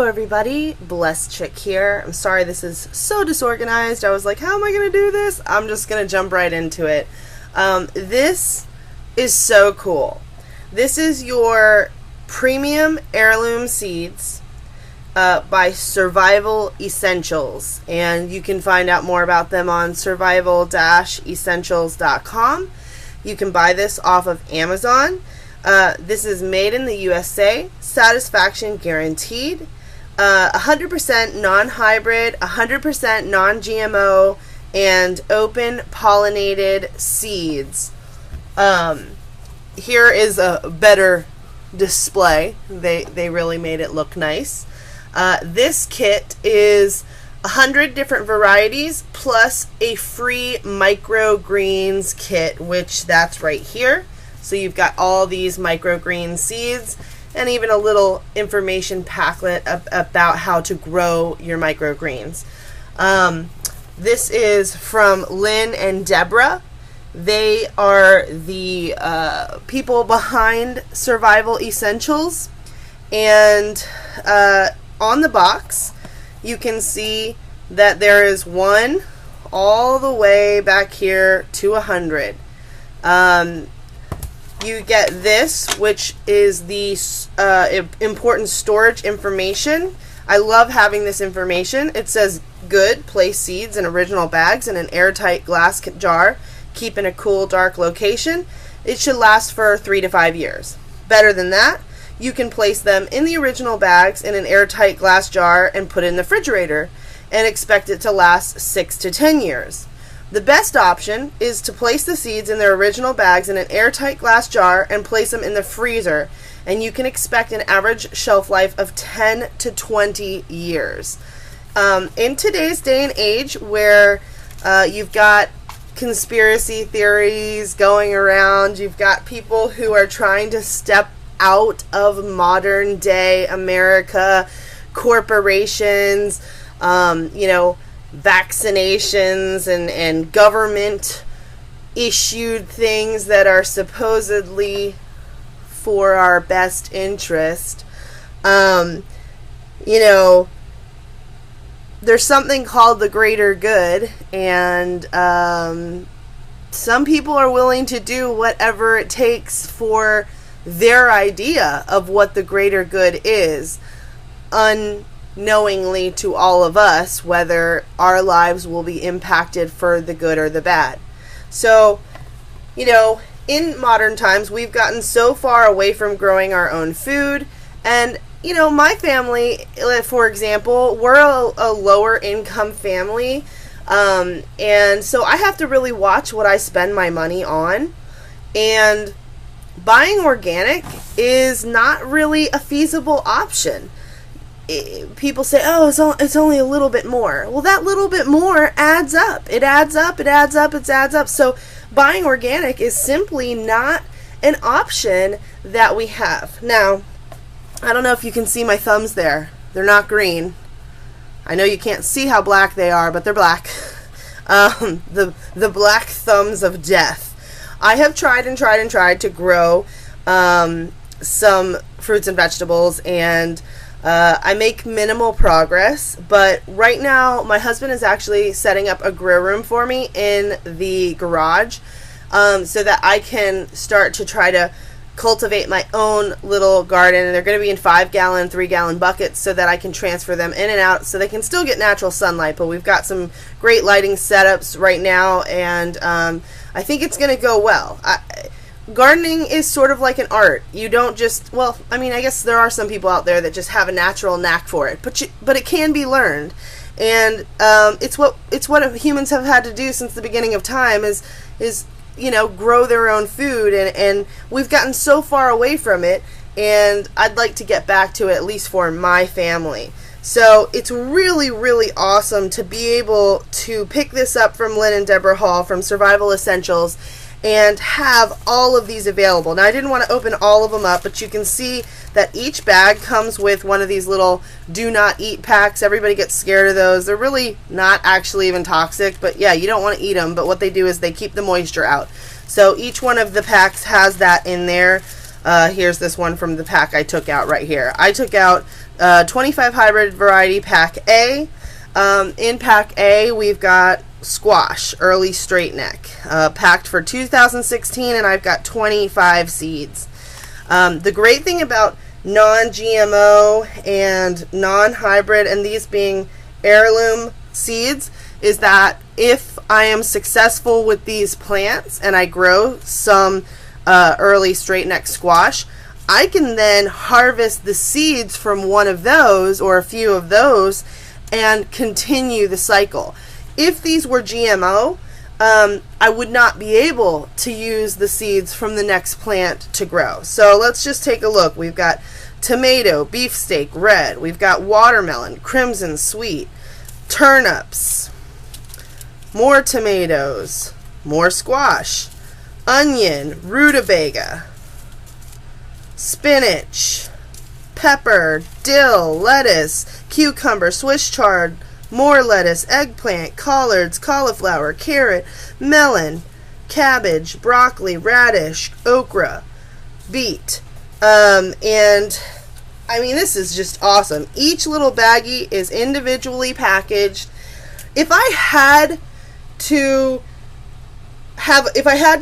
Hello everybody, Blessed Chick here. I'm sorry this is so disorganized. I was like, how am I going to do this? I'm just going to jump right into it. This is so cool. This is your premium heirloom seeds by Survival Essentials. And you can find out more about them on survival-essentials.com. You can buy this off of Amazon. This is made in the USA, satisfaction guaranteed, 100% non-hybrid, 100% non-GMO, and open pollinated seeds. Here is a better display. They really made it look nice. This kit is 100 different varieties plus a free microgreens kit, which that's right here. So you've got all these microgreen seeds and even a little information packlet about how to grow your microgreens. This is from Lynn and Deborah. They are the people behind Survival Essentials. And on the box, you can see that there is one all the way back here to 100. You get this, which is the important storage information. I love having this information. It says, good, place seeds in original bags in an airtight glass jar. Keep in a cool, dark location. It should last for 3 to 5 years. Better than that, you can place them in the original bags in an airtight glass jar and put it in the refrigerator and expect it to last 6 to 10 years. The best option is to place the seeds in their original bags in an airtight glass jar and place them in the freezer, and you can expect an average shelf life of 10 to 20 years. In today's day and age where you've got conspiracy theories going around, you've got people who are trying to step out of modern day America, corporations, vaccinations and government issued things that are supposedly for our best interest. There's something called the greater good, and some people are willing to do whatever it takes for their idea of what the greater good is, unknowingly to all of us, whether our lives will be impacted for the good or the bad. So, in modern times, we've gotten so far away from growing our own food. And, my family, for example, we're a lower income family. And so I have to really watch what I spend my money on. And buying organic is not really a feasible option. People say, oh, it's only a little bit more. Well, that little bit more adds up. It adds up, it adds up, it adds up. So buying organic is simply not an option that we have. Now, I don't know if you can see my thumbs there. They're not green. I know you can't see how black they are, but they're black. The black thumbs of death. I have tried and tried and tried to grow some fruits and vegetables, and I make minimal progress, but right now my husband is actually setting up a grow room for me in the garage so that I can start to try to cultivate my own little garden. And they're going to be in 5-gallon, 3-gallon buckets so that I can transfer them in and out so they can still get natural sunlight. But we've got some great lighting setups right now, and I think it's going to go well. Gardening is sort of like an art. You don't just, I guess there are some people out there that just have a natural knack for it, but it can be learned. And it's what humans have had to do since the beginning of time is grow their own food, and we've gotten so far away from it, and I'd like to get back to it, at least for my family. So it's really, really awesome to be able to pick this up from Lynn and Deborah Hall from Survival Essentials and have all of these available. Now, I didn't want to open all of them up, but you can see that each bag comes with one of these little do not eat packs. Everybody gets scared of those. They're really not actually even toxic, but yeah, you don't want to eat them, but what they do is they keep the moisture out. So each one of the packs has that in there. Here's this one from the pack I took out right here. I took out 25 hybrid variety pack A. In pack A, we've got squash, early straight neck, packed for 2016, and I've got 25 seeds. The great thing about non-GMO and non-hybrid, and these being heirloom seeds, is that if I am successful with these plants and I grow some early straight neck squash, I can then harvest the seeds from one of those or a few of those and continue the cycle. If these were GMO, I would not be able to use the seeds from the next plant to grow. So let's just take a look. We've got tomato, beefsteak, red. We've got watermelon, crimson sweet, turnips, more tomatoes, more squash, onion, rutabaga, spinach, pepper, dill, lettuce, cucumber, Swiss chard, more lettuce, eggplant, collards, cauliflower, carrot, melon, cabbage, broccoli, radish, okra, beet. And I mean, this is just awesome. Each little baggie is individually packaged. If I had to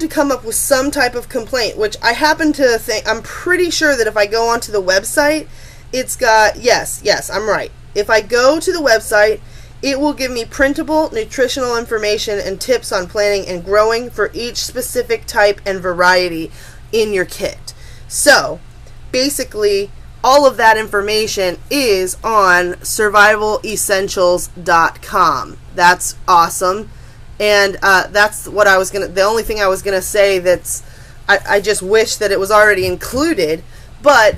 come up with some type of complaint, which I happen to think, I'm pretty sure that if I go onto the website, it's got, yes, I'm right. If I go to the website, it will give me printable nutritional information and tips on planting and growing for each specific type and variety in your kit. So, basically, all of that information is on survivalessentials.com. That's awesome. And that's what I was going to, the only thing I was going to say that's, I just wish that it was already included. But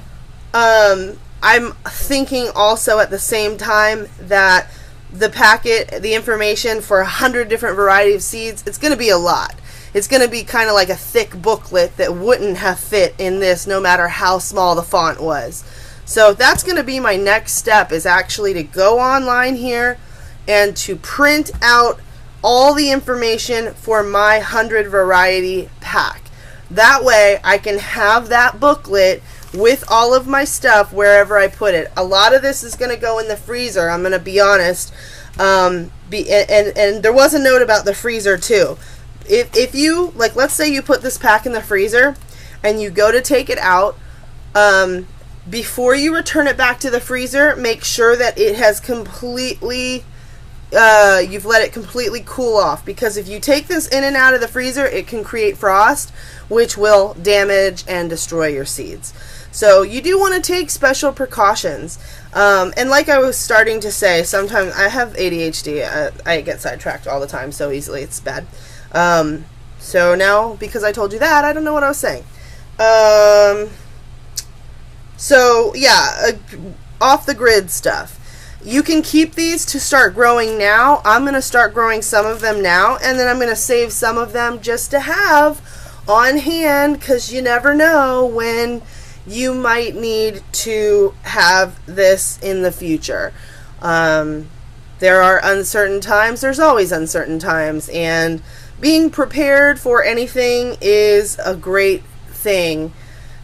I'm thinking also at the same time that the information for 100 different varieties of seeds, it's going to be a lot. It's going to be kind of like a thick booklet that wouldn't have fit in this no matter how small the font was. So that's going to be my next step, is actually to go online here and to print out all the information for my 100 variety pack. That way I can have that booklet with all of my stuff wherever I put it. A lot of this is going to go in the freezer, I'm going to be honest. And there was a note about the freezer too. If you, like, let's say you put this pack in the freezer and you go to take it out, before you return it back to the freezer, make sure that it has completely, you've let it completely cool off, because if you take this in and out of the freezer, it can create frost, which will damage and destroy your seeds. So you do want to take special precautions. And like I was starting to say, sometimes I have ADHD. I get sidetracked all the time so easily. It's bad. So now, because I told you that, I don't know what I was saying. So yeah, off the grid stuff. You can keep these to start growing now. I'm going to start growing some of them now, and then I'm going to save some of them just to have on hand, because you never know when you might need to have this in the future. There are uncertain times. There's always uncertain times, and being prepared for anything is a great thing.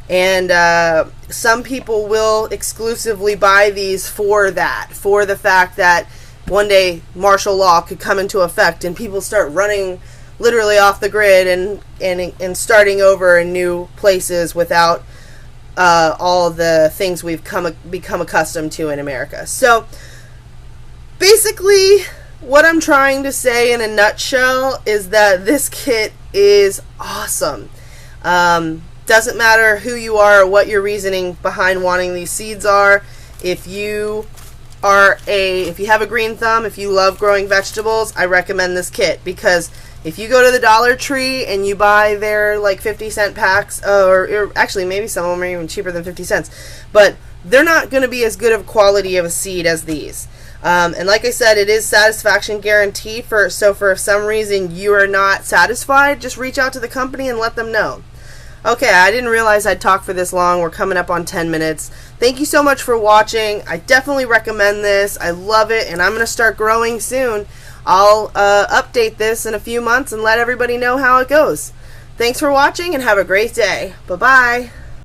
And some people will exclusively buy these for that, for the fact that one day martial law could come into effect and people start running literally off the grid and starting over in new places without all the things we've become accustomed to in America. So basically, what I'm trying to say in a nutshell is that this kit is awesome. Doesn't matter who you are or what your reasoning behind wanting these seeds are. If you have a green thumb, if you love growing vegetables, I recommend this kit, because if you go to the Dollar Tree and you buy their like 50-cent packs, or actually maybe some of them are even cheaper than 50 cents, but they're not going to be as good of quality of a seed as these. And like I said, it is satisfaction guarantee. So if some reason you are not satisfied, just reach out to the company and let them know. Okay, I didn't realize I'd talk for this long. We're coming up on 10 minutes. Thank you so much for watching. I definitely recommend this. I love it, and I'm going to start growing soon. I'll update this in a few months and let everybody know how it goes. Thanks for watching, and have a great day. Bye-bye.